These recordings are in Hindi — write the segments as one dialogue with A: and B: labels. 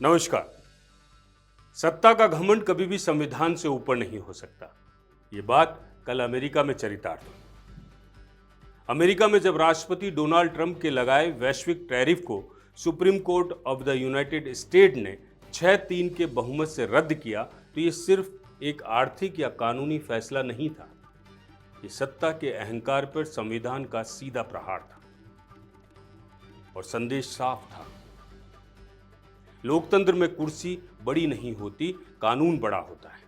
A: नमस्कार। सत्ता का घमंड कभी भी संविधान से ऊपर नहीं हो सकता। ये बात कल अमेरिका में चरितार्थ हुई। अमेरिका में जब राष्ट्रपति डोनाल्ड ट्रंप के लगाए वैश्विक टैरिफ को supreme court of the United state ने 6-3 के बहुमत से रद्द किया, तो ये सिर्फ एक आर्थिक या कानूनी फैसला नहीं था। ये सत्ता के अहंकार पर संविधान का सीधा प्रहार था और संदेश साफ था। लोकतंत्र में कुर्सी बड़ी नहीं होती, कानून बड़ा होता है।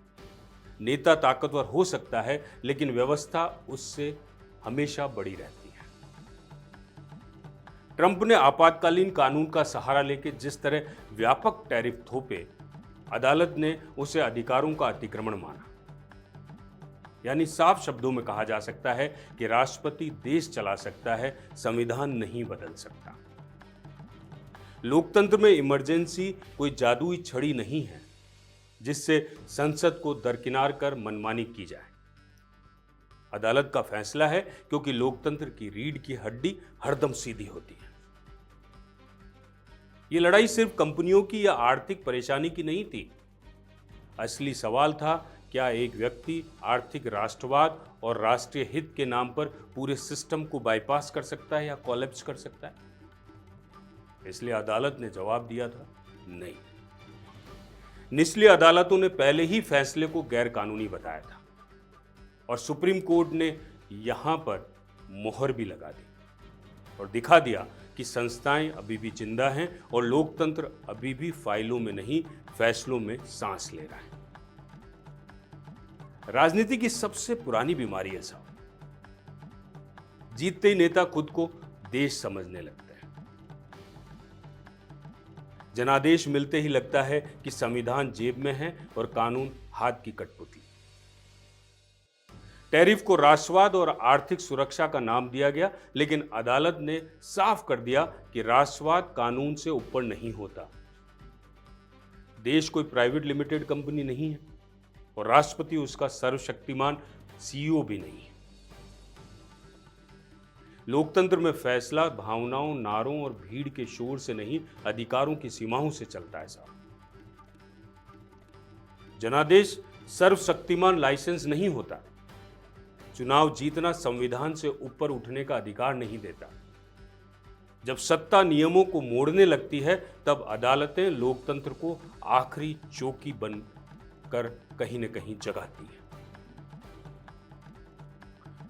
A: नेता ताकतवर हो सकता है, लेकिन व्यवस्था उससे हमेशा बड़ी रहती है। ट्रंप ने आपातकालीन कानून का सहारा लेकर जिस तरह व्यापक टैरिफ थोपे, अदालत ने उसे अधिकारों का अतिक्रमण माना। यानी साफ शब्दों में कहा जा सकता है कि राष्ट्रपति देश चला सकता है, संविधान नहीं बदल सकता। लोकतंत्र में इमरजेंसी कोई जादुई छड़ी नहीं है जिससे संसद को दरकिनार कर मनमानी की जाए। अदालत का फैसला है, क्योंकि लोकतंत्र की रीढ़ की हड्डी हरदम सीधी होती है। यह लड़ाई सिर्फ कंपनियों की या आर्थिक परेशानी की नहीं थी। असली सवाल था, क्या एक व्यक्ति आर्थिक राष्ट्रवाद और राष्ट्रीय हित के नाम पर पूरे सिस्टम को बाईपास कर सकता है या कोलैप्स कर सकता है? इसलिए अदालत ने जवाब दिया था, नहीं। निचली अदालतों ने पहले ही फैसले को गैरकानूनी बताया था और सुप्रीम कोर्ट ने यहां पर मोहर भी लगा दी और दिखा दिया कि संस्थाएं अभी भी जिंदा हैं और लोकतंत्र अभी भी फाइलों में नहीं, फैसलों में सांस ले रहा है। राजनीति की सबसे पुरानी बीमारी है साहब, जीतते ही नेता खुद को देश समझने लगते हैं। जनादेश मिलते ही लगता है कि संविधान जेब में है और कानून हाथ की कठपुतली। टैरिफ को राष्ट्रवाद और आर्थिक सुरक्षा का नाम दिया गया, लेकिन अदालत ने साफ कर दिया कि राष्ट्रवाद कानून से ऊपर नहीं होता। देश कोई प्राइवेट लिमिटेड कंपनी नहीं है और राष्ट्रपति उसका सर्वशक्तिमान सीईओ भी नहीं है। लोकतंत्र में फैसला भावनाओं, नारों और भीड़ के शोर से नहीं, अधिकारों की सीमाओं से चलता है साहब। जनादेश सर्वशक्तिमान लाइसेंस नहीं होता। चुनाव जीतना संविधान से ऊपर उठने का अधिकार नहीं देता। जब सत्ता नियमों को मोड़ने लगती है, तब अदालतें लोकतंत्र को आखिरी चौकी बनकर कहीं न कहीं जगाती है।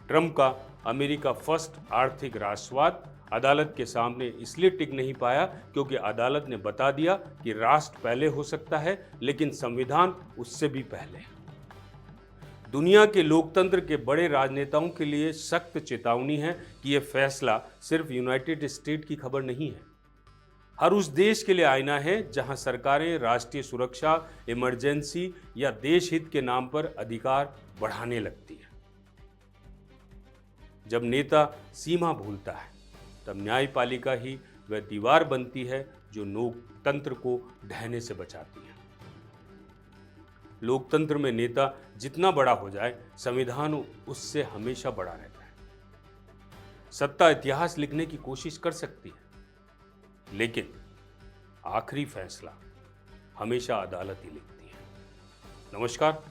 A: ट्रंप का अमेरिका फर्स्ट आर्थिक राष्ट्रवाद अदालत के सामने इसलिए टिक नहीं पाया क्योंकि अदालत ने बता दिया कि राष्ट्र पहले हो सकता है, लेकिन संविधान उससे भी पहले। दुनिया के लोकतंत्र के बड़े राजनेताओं के लिए सख्त चेतावनी है कि यह फैसला सिर्फ यूनाइटेड स्टेट की खबर नहीं है, हर उस देश के लिए आईना है जहां सरकारें राष्ट्रीय सुरक्षा, इमरजेंसी या देश हित के नाम पर अधिकार बढ़ाने लगती है। जब नेता सीमा भूलता है, तब न्यायपालिका ही वह दीवार बनती है जो लोकतंत्र को ढहने से बचाती है। लोकतंत्र में नेता जितना बड़ा हो जाए, संविधान उससे हमेशा बड़ा रहता है। सत्ता इतिहास लिखने की कोशिश कर सकती है, लेकिन आखिरी फैसला हमेशा अदालत ही लिखती है। नमस्कार,